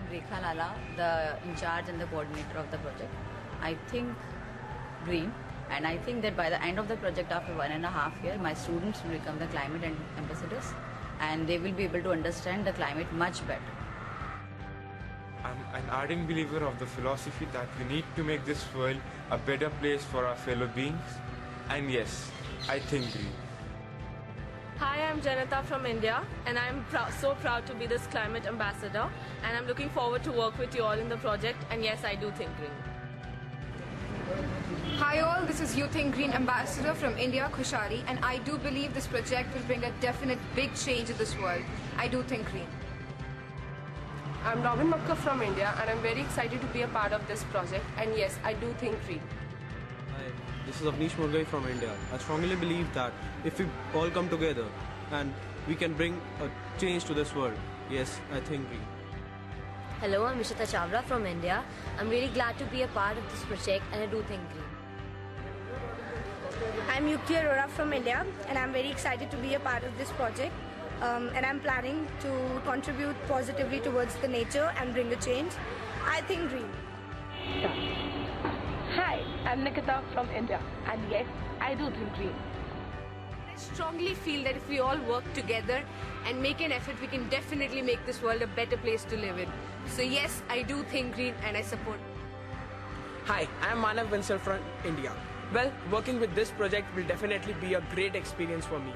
am Rekha Lala, the in charge and the coordinator of the project. I think green, and I think that by the end of the project, after 1.5 years, my students will become the climate ambassadors, and they will be able to understand the climate much better. I'm an ardent believer of the philosophy that we need to make this world a better place for our fellow beings. And yes, I think green. Hi, I'm Janata from India, and I'm so proud to be this climate ambassador, and I'm looking forward to work with you all in the project, and yes, I do think green. Hi all, this is You Think Green Ambassador from India, Khushari, and I do believe this project will bring a definite big change in this world. I do think green. I'm Robin Makka from India, and I'm very excited to be a part of this project, and yes, I do think green. Hi, this is Avnish Murgai from India. I strongly believe that if we all come together and we can bring a change to this world, yes, I think green. Hello, I'm Ishita Chavra from India. I'm really glad to be a part of this project and I do think green. I'm Yukti Arora from India and I'm very excited to be a part of this project. And I'm planning to contribute positively towards the nature and bring a change. I think green. Hi, I'm Nikita from India, and yes, I do think green. I strongly feel that if we all work together and make an effort, we can definitely make this world a better place to live in. So yes, I do think green and I support. Hi, I'm Manav Vinsal from India. Well, working with this project will definitely be a great experience for me.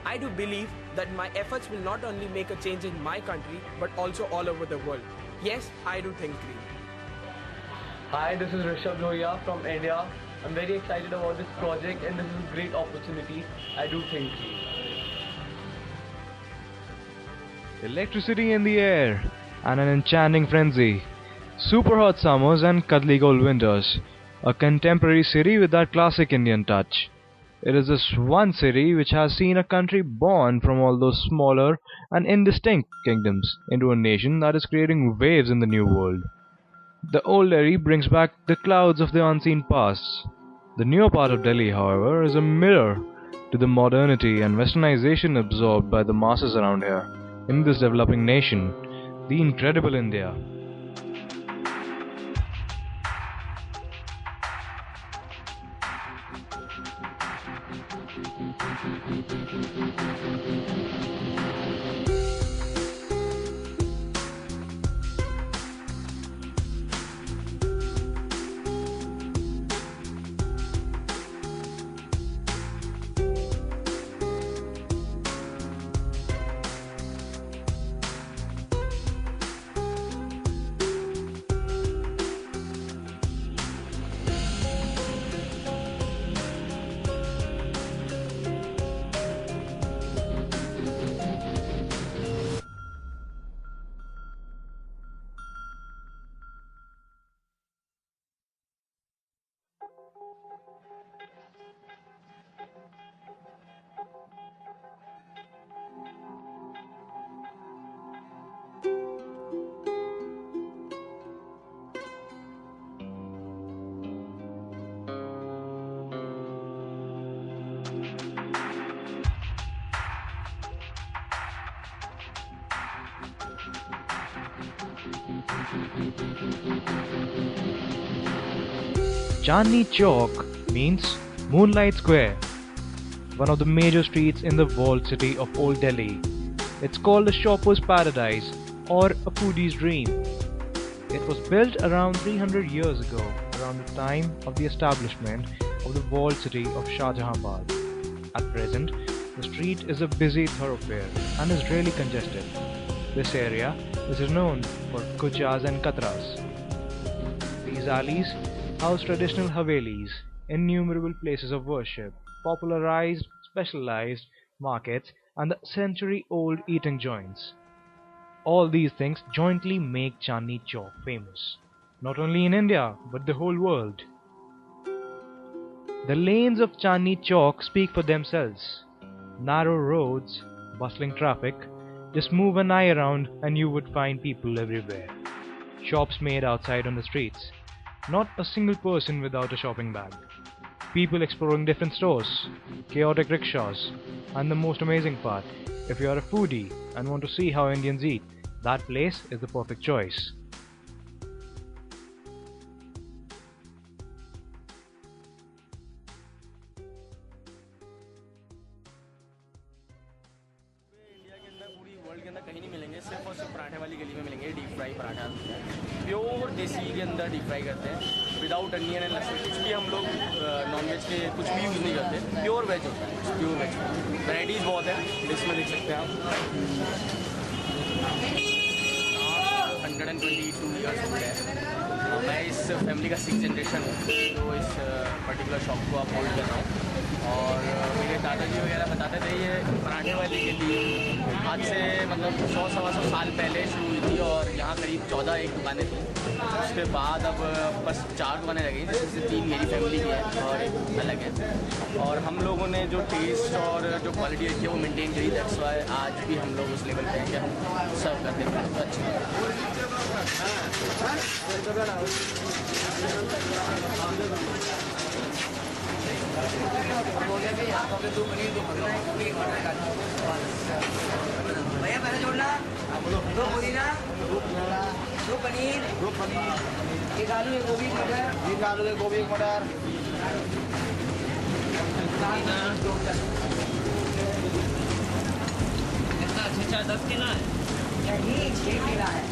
I do believe that my efforts will not only make a change in my country, but also all over the world. Yes, I do think green. Hi, this is Rishabh Lohia from India. I'm very excited about this project and this is a great opportunity. I do think green. Electricity in the air and an enchanting frenzy. Super hot summers and cuddly cold winters. A contemporary city with that classic Indian touch. It is this one city which has seen a country born from all those smaller and indistinct kingdoms into a nation that is creating waves in the new world. The old Delhi brings back the clouds of the unseen past. The newer part of Delhi, however, is a mirror to the modernity and westernization absorbed by the masses around here. In this developing nation, the incredible India. Chandni Chowk means Moonlight Square, one of the major streets in the walled city of Old Delhi. It's called a shopper's paradise or a foodie's dream. It was built around 300 years ago, around the time of the establishment of the walled city of Shah Jahanabad. At present, the street is a busy thoroughfare and is really congested. This area is renowned for kuchas and katras. These alleys house traditional havelis, innumerable places of worship, popularized, specialized markets, and the century-old eating joints. All these things jointly make Chandni Chowk famous, not only in India but the whole world. The lanes of Chandni Chowk speak for themselves. Narrow roads, bustling traffic, just move an eye around and you would find people everywhere. Shops made outside on the streets. Not a single person without a shopping bag. People exploring different stores, chaotic rickshaws, and the most amazing part, if you are a foodie and want to see how Indians eat, that place is the perfect choice. के अंदर कहीं नहीं मिलेंगे, सिर्फ और सिर्फ पराठे वाली गली में मिलेंगे डीप फ्राई पराठा। प्योर देसी के अंदर डीप फ्राई करते हैं, विदाउट अनियन एंड लहसुन, कुछ भी हम लोग नॉनवेज के कुछ भी यूज़ नहीं करते, प्योर वेज होता है, प्योर वेज। वैराइटीज़ बहुत है, इसमें देख सकते हैं आप। 122 ईयर्स हो गए। मैं इस फैमिली का 6th जनरेशन हूँ जो इस पर्टिकुलर शॉप को आप होल्ड कर रहा हूँ। और मेरे दादाजी वगैरह बताते थे ये पराठे वाली के लिए आज से मतलब 100-125 साल पहले शुरू हुई थी और यहाँ करीब 14 दुकानें थी। उसके बाद अब बस 4 दुकानें लगी, जिसमें से 3 मेरी फैमिली की है और एक अलग है। और हम लोगों ने जो टेस्ट और जो क्वालिटी रखी है वो मेंटेन करी, दैट्स व्हाई आज भी हम लोग उस लेवल पे हैं कि हम सर्व करते हैं तो अच्छे। भैया पहले जोड़ना 2 पुदीना 2 पनीर 1 आलू 1 गोभी 1 मटर 1 आलू 1 गोभी 1 मटर। कितना 10 किलो है? नहीं 6 किलो है।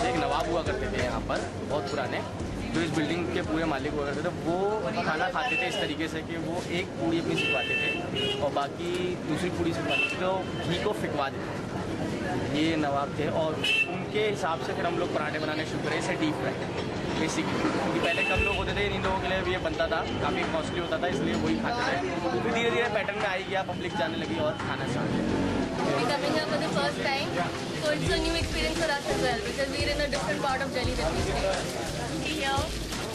एक नवाब हुआ करते थे यहाँ पर बहुत पुराने, जो इस बिल्डिंग के पूरे मालिक हुआ करते थे। वो खाना खाते थे इस तरीके से कि वो एक पूड़ी अपनी सिखवाते थे और बाकी दूसरी पूड़ी सिखवाते थे तो घी को फिकवा देते थे। ये नवाब थे और उनके हिसाब से फिर हम लोग पराठे बनाने शुरू करें, इसे डीप फ्राई बेसिकली, क्योंकि पहले कम लोग होते थे, इन लोगों के लिए भी ये बनता था, काफ़ी कॉस्टली होता था, इसलिए वही खाते थे। फिर धीरे धीरे पैटर्न में आई गया, पब्लिक जाने लगी और खाना स्टार्ट किया। Coming here for the first time, so it's a new experience for us as well because we're in a different part of Delhi than we stay. Here,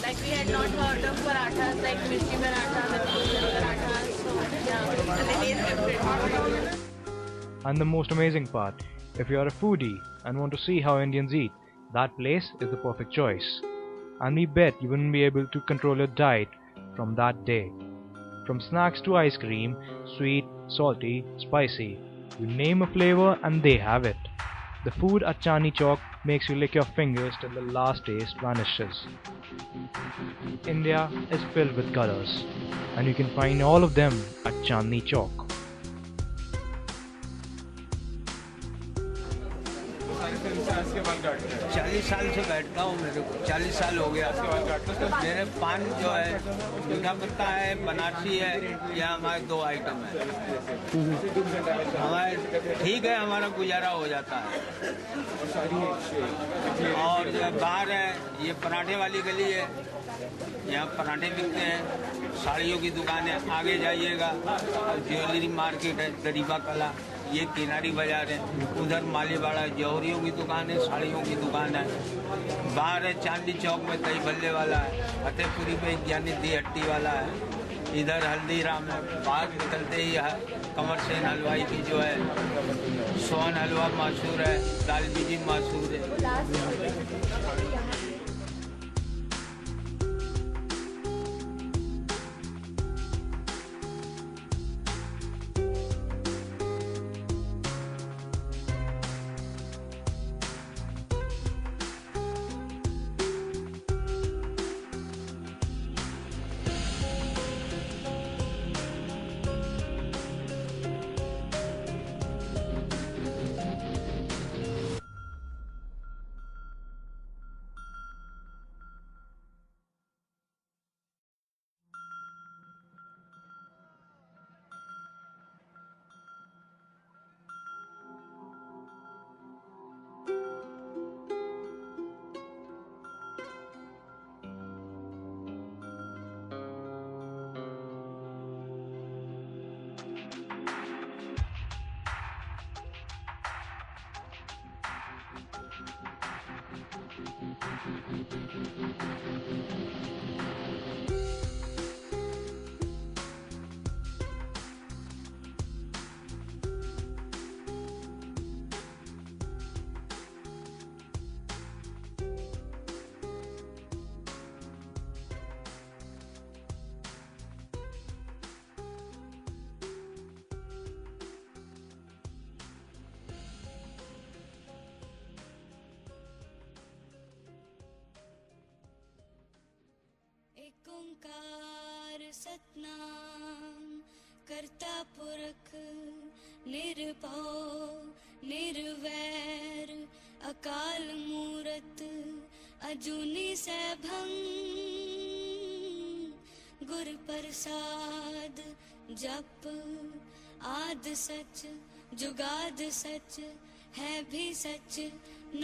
like we had not heard of parathas like mirchi paratha, vegetable parathas, so yeah, and it is different. And the most amazing part, if you are a foodie and want to see how Indians eat, that place is the perfect choice. And we bet you wouldn't be able to control your diet from that day. From snacks to ice cream, sweet, salty, spicy, you name a flavor and they have it. The food at Chandni Chowk makes you lick your fingers till the last taste vanishes. India is filled with colors, and you can find all of them at Chandni Chowk. 40 साल से बैठता हूँ, मेरे को 40 साल हो गया। मेरे पान जो है मीठा पत्ता है, बनारसी है, यह हमारे 2 आइटम है। हमारे ठीक है, हमारा गुजारा हो जाता है। और जो बाहर है ये पराठे वाली गली है, यहाँ पराठे बिकते हैं। साड़ियों की दुकान है, आगे जाइएगा ज्वेलरी मार्केट है, गरीबा कला, ये किनारी बाजार है, उधर मालीवाड़ा जौहरियों की दुकान है, साड़ियों की दुकान है। बाहर है चांदनी चौक में दही भल्ले वाला है, फतेहपुरी पे ज्ञानी दी हट्टी वाला है, इधर हल्दीराम है। बाहर निकलते ही कमर सेन हलवाई की जो है सोहन हलवा मशहूर है, दाल बीजी मशहूर है। एक ओंकार सतनाम करता पुरख निरभव निर्वैर अकाल मूरत अजूनी सैभं गुर प्रसाद जप आद सच जुगाद सच है भी सच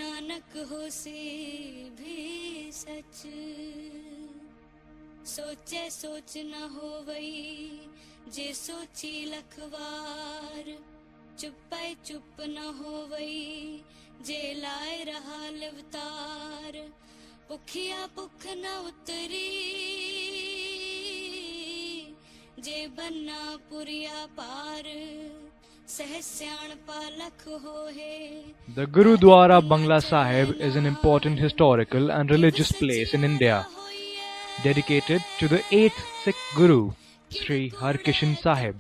नानक होसी भी सच सोचे सोच न होवई जे सोची लखवार चुपै चुप न होवई जे लाए रहा लिवतार पुखिया पुख न उतरी जे बन्ना पुरिया पार सहस्याण पालख होहे. The Gurudwara Bangla Sahib is an important historical and religious place in India, dedicated to the 8th Sikh Guru, Sri Harkishan Sahib.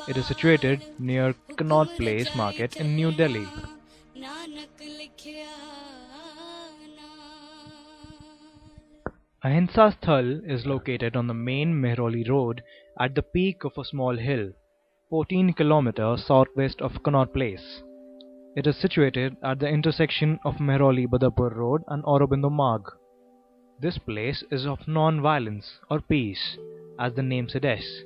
It is situated near Connaught Place Market in New Delhi. Ahimsa Sthal is located on the main Mehrauli road at the peak of a small hill, 14 kilometers southwest of Connaught Place. It is situated at the intersection of Mehrauli Badapur Road and Aurobindo Marg. This place is of non-violence or peace, as the name suggests.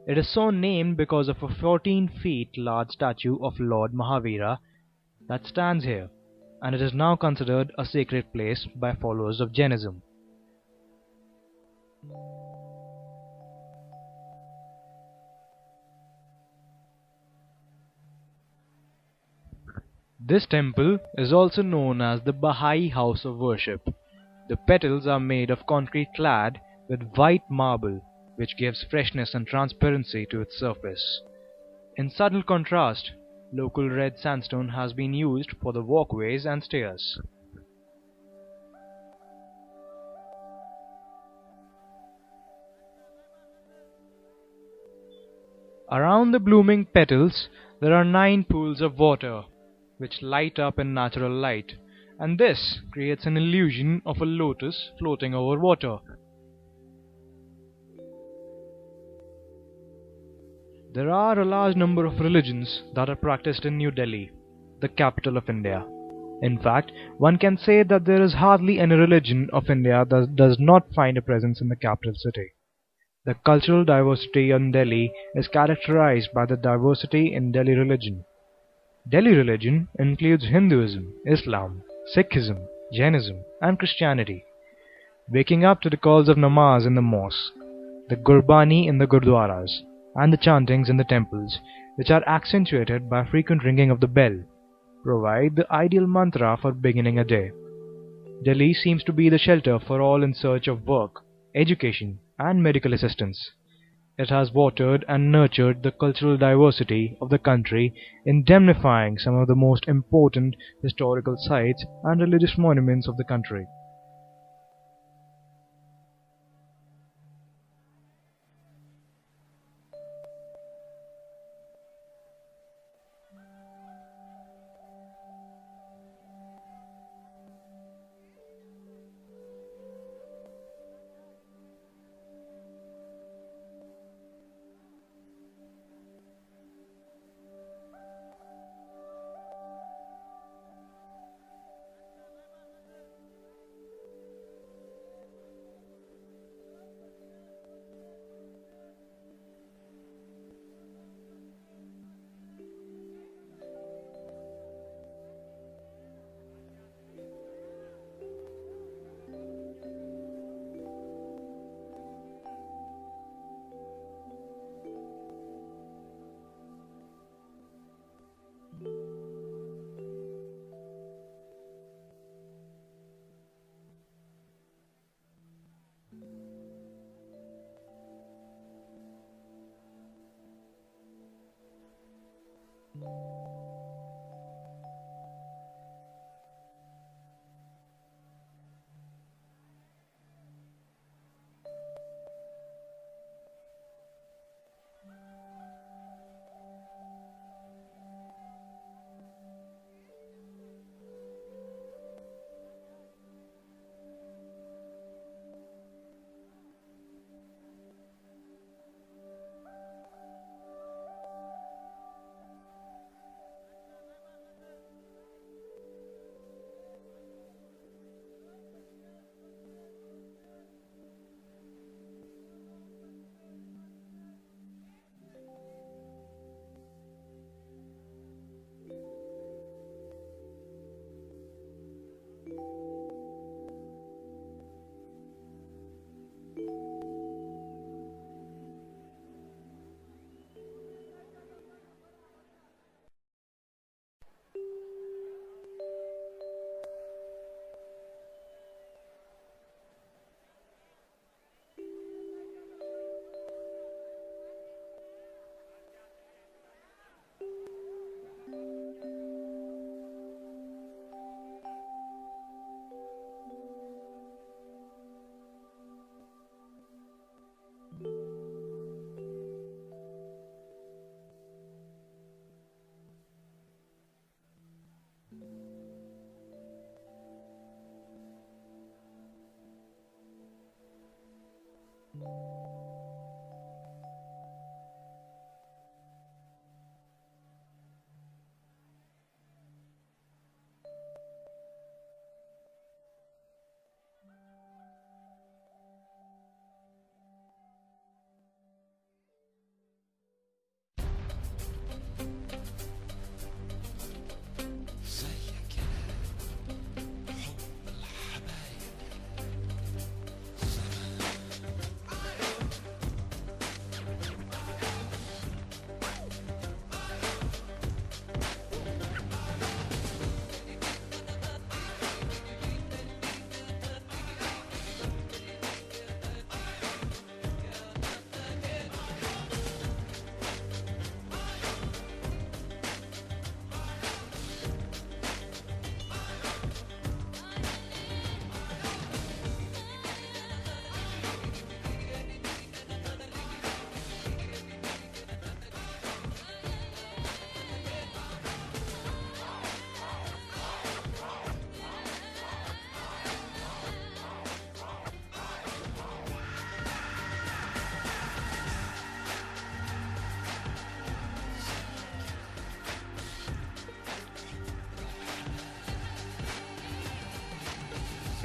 It is so named because of a 14 feet large statue of Lord Mahavira that stands here, and it is now considered a sacred place by followers of Jainism. This temple is also known as the Baha'i House of Worship. The petals are made of concrete clad with white marble, which gives freshness and transparency to its surface. In subtle contrast, local red sandstone has been used for the walkways and stairs. Around the blooming petals, there are 9 pools of water, which light up in natural light, and this creates an illusion of a lotus floating over water. There are a large number of religions that are practiced in New Delhi, the capital of India. In fact, one can say that there is hardly any religion of India that does not find a presence in the capital city. The cultural diversity in Delhi is characterized by the diversity in Delhi religion. Delhi religion includes Hinduism, Islam, Sikhism, Jainism, and Christianity. Waking up to the calls of namaz in the mosque, the gurbani in the gurdwaras, and the chantings in the temples, which are accentuated by frequent ringing of the bell, provide the ideal mantra for beginning a day. Delhi seems to be the shelter for all in search of work, education, and medical assistance. It has watered and nurtured the cultural diversity of the country, indemnifying some of the most important historical sites and religious monuments of the country.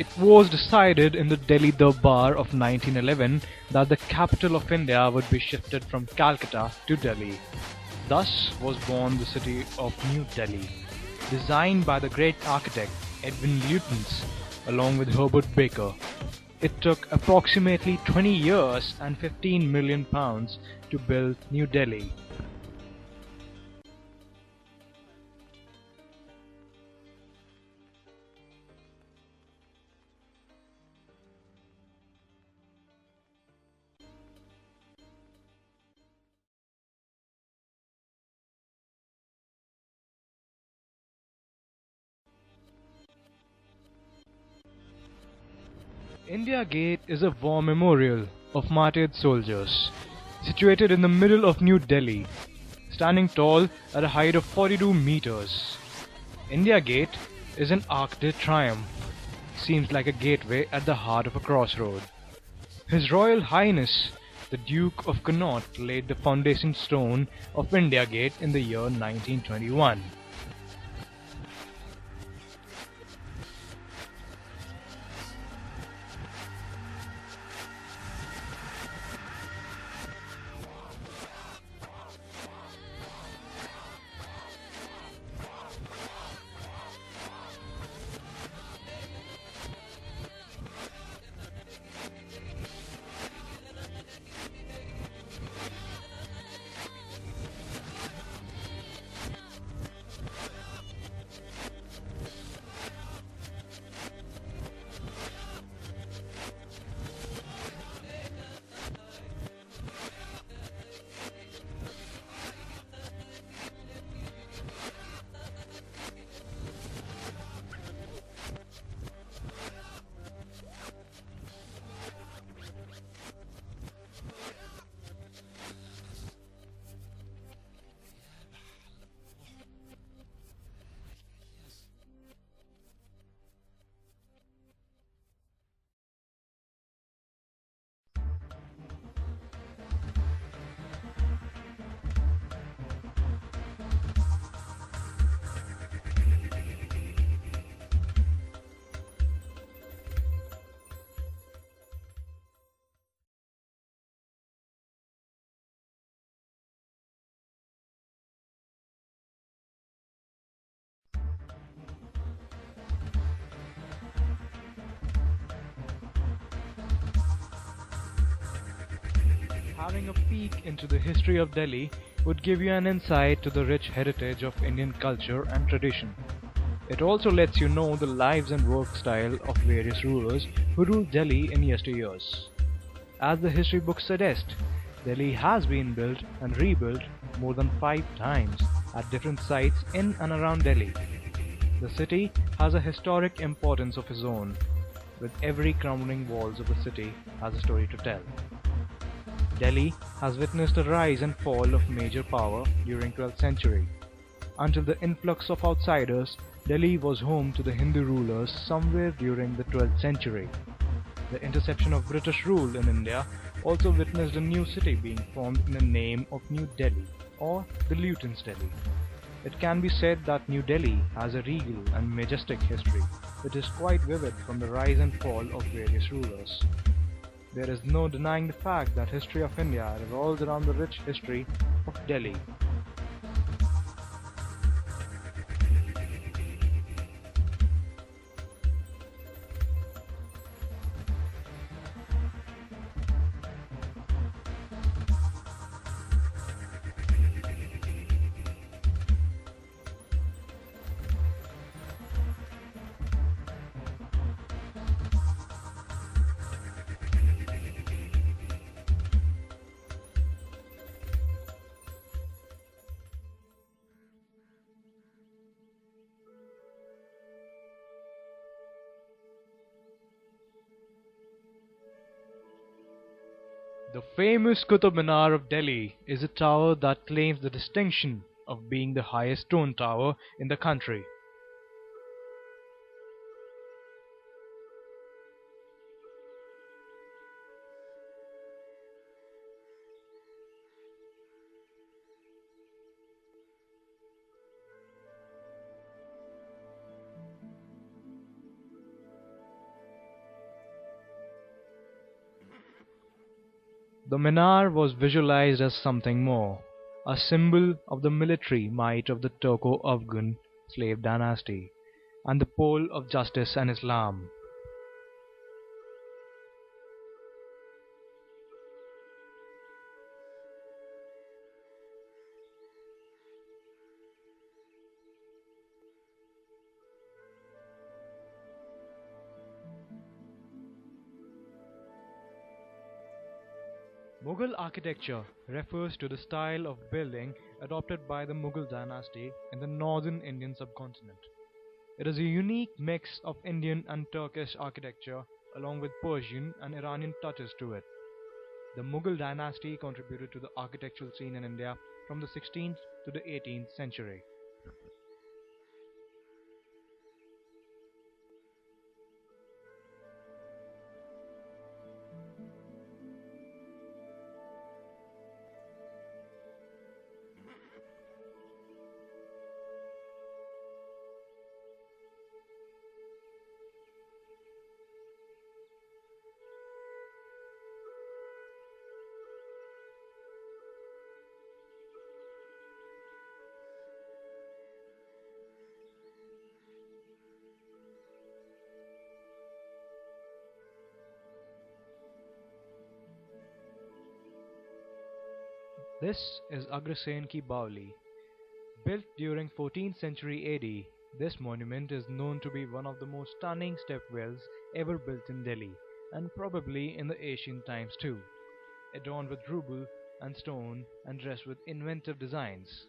It was decided in the Delhi Darbar of 1911 that the capital of India would be shifted from Calcutta to Delhi. Thus was born the city of New Delhi, designed by the great architect Edwin Lutyens along with Herbert Baker. It took approximately 20 years and £15 million to build New Delhi. India Gate is a war memorial of martyred soldiers, situated in the middle of New Delhi, standing tall at a height of 42 meters. India Gate is an arc de triomphe, seems like a gateway at the heart of a crossroad. His Royal Highness the Duke of Connaught laid the foundation stone of India Gate in the year 1921. Having a peek into the history of Delhi would give you an insight to the rich heritage of Indian culture and tradition. It also lets you know the lives and work style of various rulers who ruled Delhi in yesteryears. As the history books suggest, Delhi has been built and rebuilt more than 5 times at different sites in and around Delhi. The city has a historic importance of its own, with every crumbling walls of the city has a story to tell. Delhi has witnessed a rise and fall of major power during 12th century. Until the influx of outsiders, Delhi was home to the Hindu rulers somewhere during the 12th century. The interception of British rule in India also witnessed a new city being formed in the name of New Delhi, or the Lutyens Delhi. It can be said that New Delhi has a regal and majestic history, which is quite vivid from the rise and fall of various rulers. There is no denying the fact that history of India revolves around the rich history of Delhi. The famous Qutub Minar of Delhi is a tower that claims the distinction of being the highest stone tower in the country. The Minar was visualized as something more, a symbol of the military might of the Turco-Afghan slave dynasty, and the pole of justice and Islam. Mughal architecture refers to the style of building adopted by the Mughal dynasty in the northern Indian subcontinent. It is a unique mix of Indian and Turkish architecture along with Persian and Iranian touches to it. The Mughal dynasty contributed to the architectural scene in India from the 16th to the 18th century. This is Agrasen Ki Baoli. Built during 14th century AD, this monument is known to be one of the most stunning stepwells ever built in Delhi, and probably in the ancient times too, adorned with ruble and stone and dressed with inventive designs.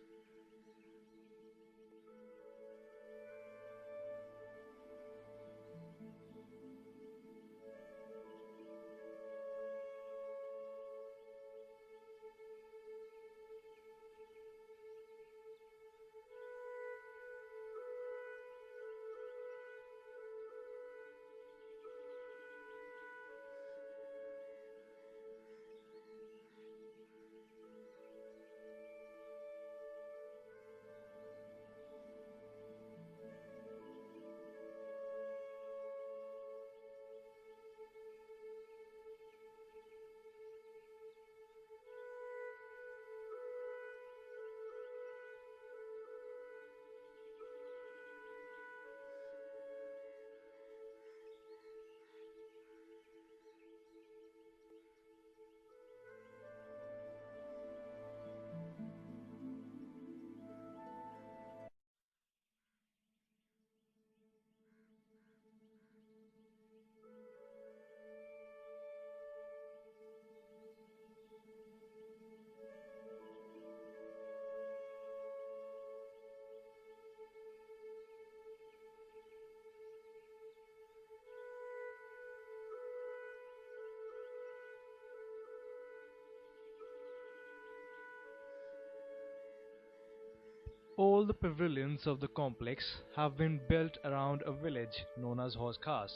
All the pavilions of the complex have been built around a village known as Hauz Khas.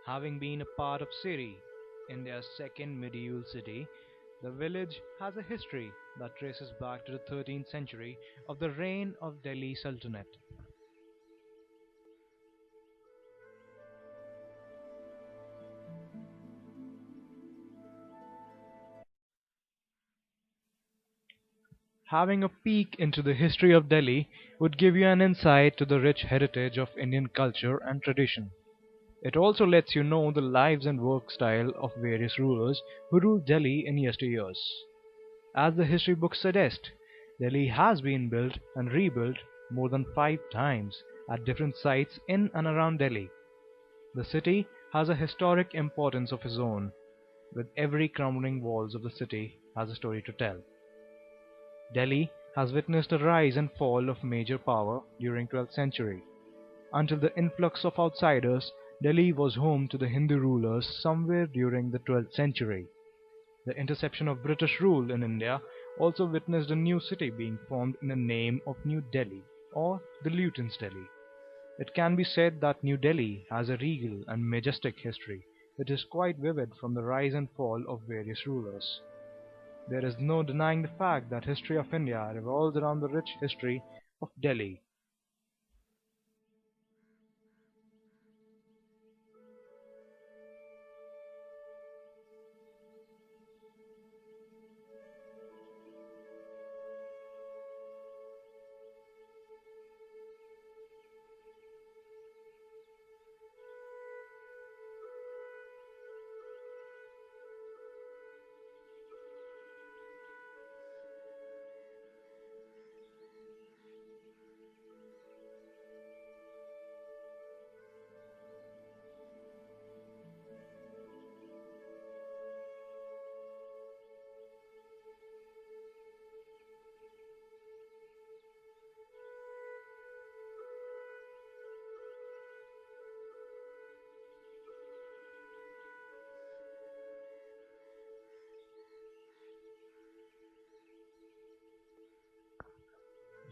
Having been a part of Siri, India's second medieval city, the village has a history that traces back to the 13th century of the reign of Delhi Sultanate. Having a peek into the history of Delhi would give you an insight to the rich heritage of Indian culture and tradition. It also lets you know the lives and work style of various rulers who ruled Delhi in yesteryears. As the history books suggest, Delhi has been built and rebuilt more than 5 times at different sites in and around Delhi. The city has a historic importance of its own, with every crumbling walls of the city has a story to tell. Delhi has witnessed a rise and fall of major power during 12th century. Until the influx of outsiders, Delhi was home to the Hindu rulers somewhere during the 12th century. The interception of British rule in India also witnessed a new city being formed in the name of New Delhi, or the Lutyens' Delhi. It can be said that New Delhi has a regal and majestic history, which is quite vivid from the rise and fall of various rulers. There is no denying the fact that history of India revolves around the rich history of Delhi.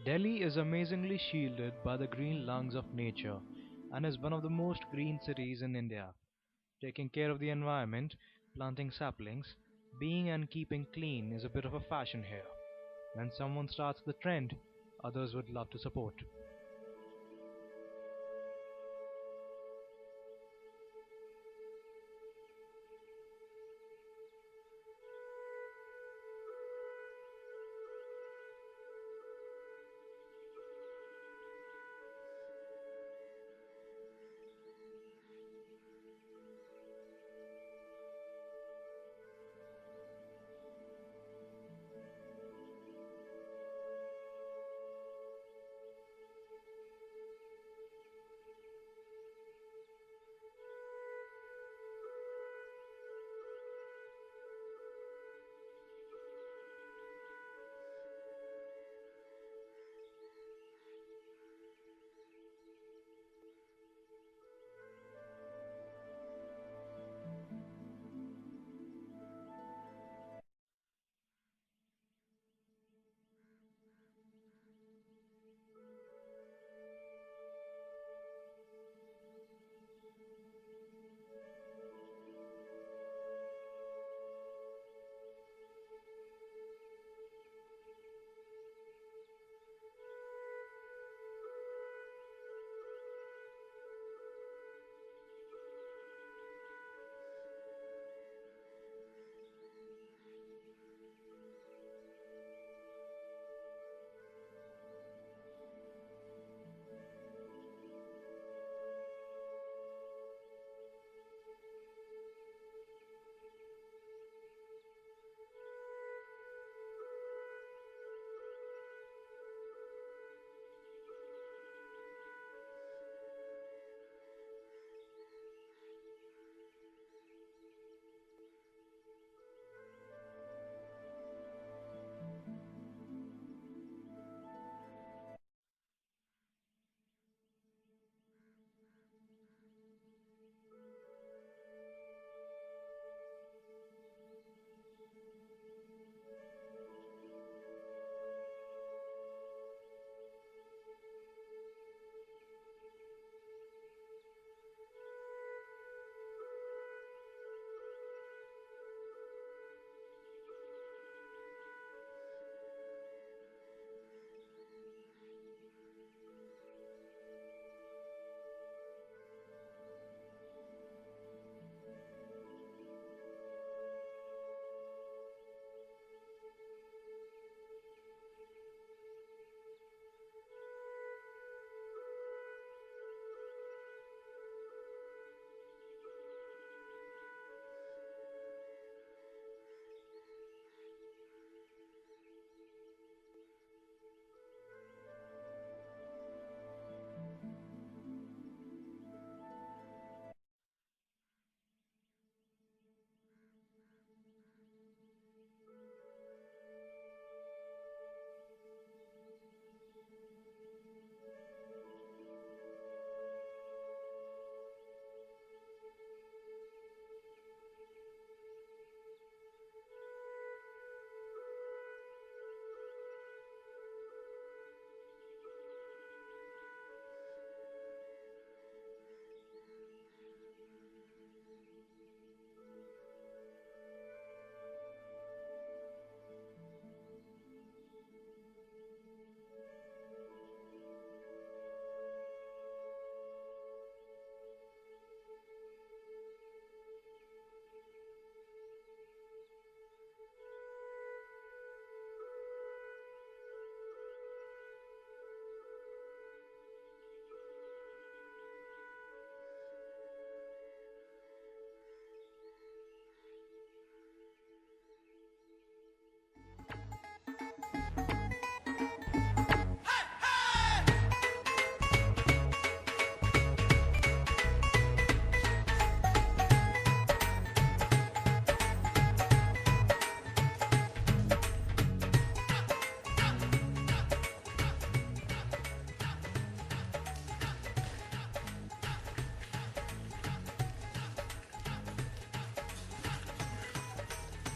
Delhi is amazingly shielded by the green lungs of nature and is one of the most green cities in India. Taking care of the environment, planting saplings, being and keeping clean is a bit of a fashion here. When someone starts the trend, others would love to support.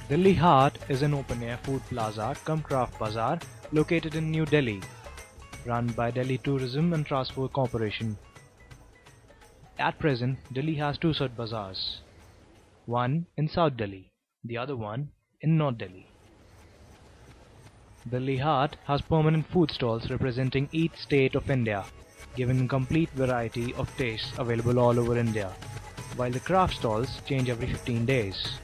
Delhi Haat is an open-air food plaza cum craft bazaar located in New Delhi, run by Delhi Tourism and Transport Corporation. At present, Delhi has two such bazaars, one in South Delhi, the other one in North Delhi. Delhi Haat has permanent food stalls representing each state of India, giving a complete variety of tastes available all over India, while the craft stalls change every 15 days.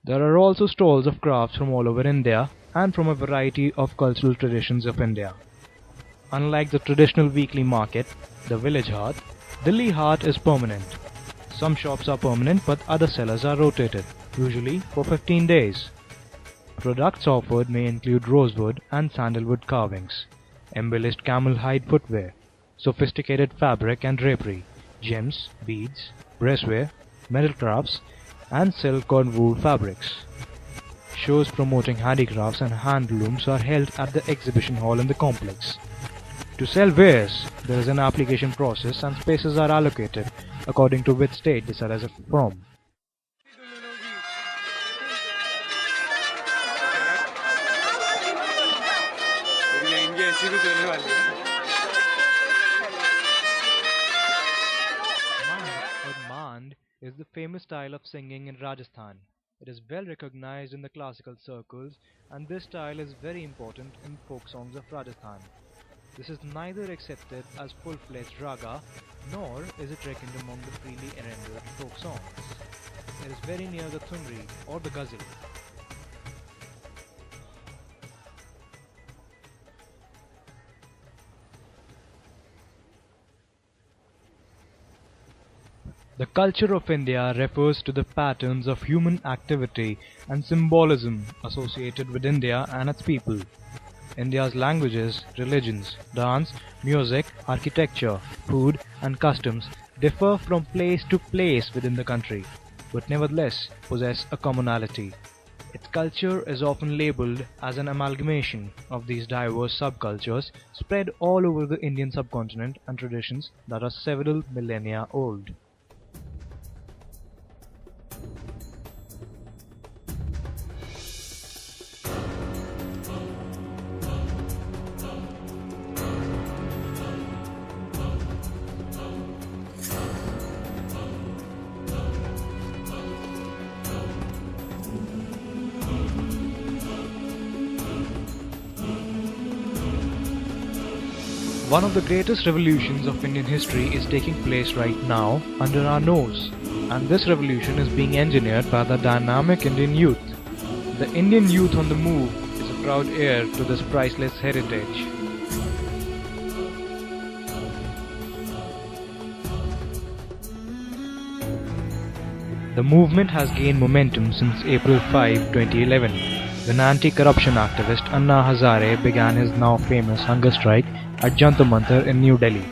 There are also stalls of crafts from all over India and from a variety of cultural traditions of India. Unlike the traditional weekly market, the village haat, Delhi Haat is permanent. Some shops are permanent but other sellers are rotated, usually for 15 days. Products offered may include rosewood and sandalwood carvings, embellished camel hide footwear, sophisticated fabric and drapery, gems, beads, bracewear, metal crafts, and silk or wool fabrics. Shows promoting handicrafts and handlooms are held at the exhibition hall in the complex. To sell wares, there is an application process and spaces are allocated according to which state the seller is from. Mand is the famous style of singing in Rajasthan. It is well recognized in the classical circles, and this style is very important in folk songs of Rajasthan. This is neither accepted as full-fledged raga, nor is it reckoned among the freely rendered folk songs. It is very near the thunri or the ghazal. The culture of India refers to the patterns of human activity and symbolism associated with India and its people. India's languages, religions, dance, music, architecture, food and customs differ from place to place within the country, but nevertheless possess a commonality. Its culture is often labeled as an amalgamation of these diverse subcultures spread all over the Indian subcontinent and traditions that are several millennia old. One of the greatest revolutions of Indian history is taking place right now under our nose, and this revolution is being engineered by the dynamic Indian youth. The Indian youth on the move is a proud heir to this priceless heritage. The movement has gained momentum since April 5, 2011, when anti-corruption activist Anna Hazare began his now famous hunger strike at Jantar Mantar in New Delhi.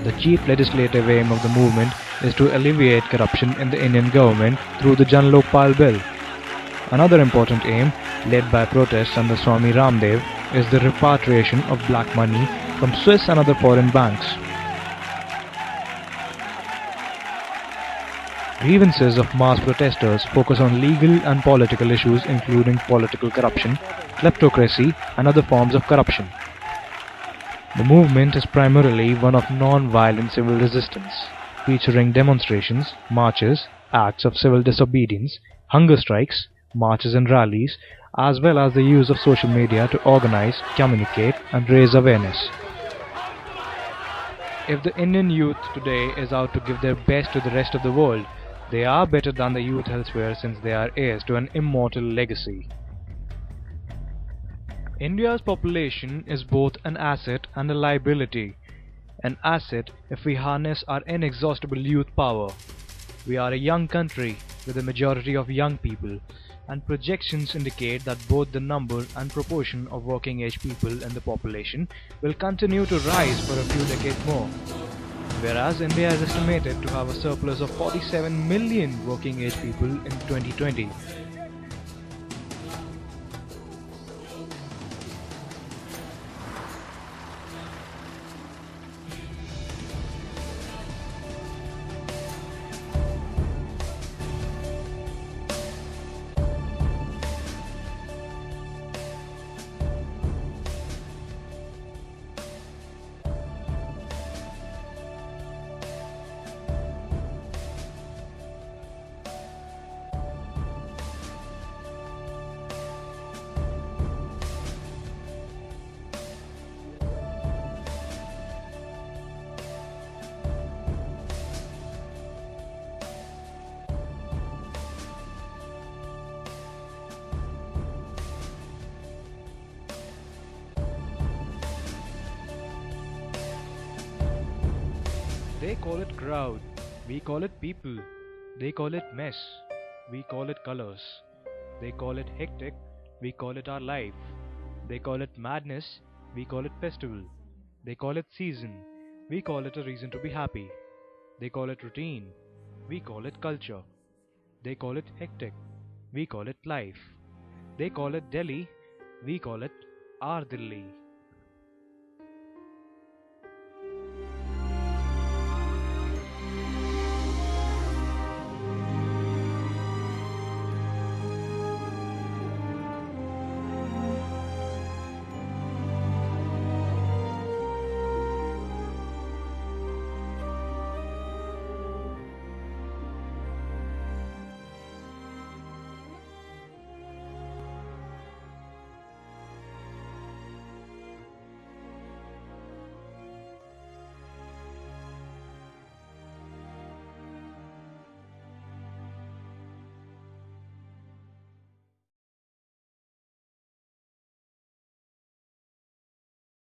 The chief legislative aim of the movement is to alleviate corruption in the Indian government through the Jan Lokpal Bill. Another important aim, led by protests under Swami Ramdev, is the repatriation of black money from Swiss and other foreign banks. Grievances of mass protesters focus on legal and political issues including political corruption, kleptocracy and other forms of corruption. The movement is primarily one of non-violent civil resistance, featuring demonstrations, marches, acts of civil disobedience, hunger strikes, marches and rallies, as well as the use of social media to organize, communicate and raise awareness. If the Indian youth today is out to give their best to the rest of the world, they are better than the youth elsewhere since they are heirs to an immortal legacy. India's population is both an asset and a liability. An asset if we harness our inexhaustible youth power. We are a young country with a majority of young people, and projections indicate that both the number and proportion of working age people in the population will continue to rise for a few decades more. Whereas India is estimated to have a surplus of 47 million working age people in 2020. They call it crowd, we call it people. They call it mess, we call it colors. They call it hectic, we call it our life. They call it madness, we call it festival. They call it season, we call it a reason to be happy. They call it routine, we call it culture. They call it hectic, we call it life. They call it Delhi, we call it our Delhi.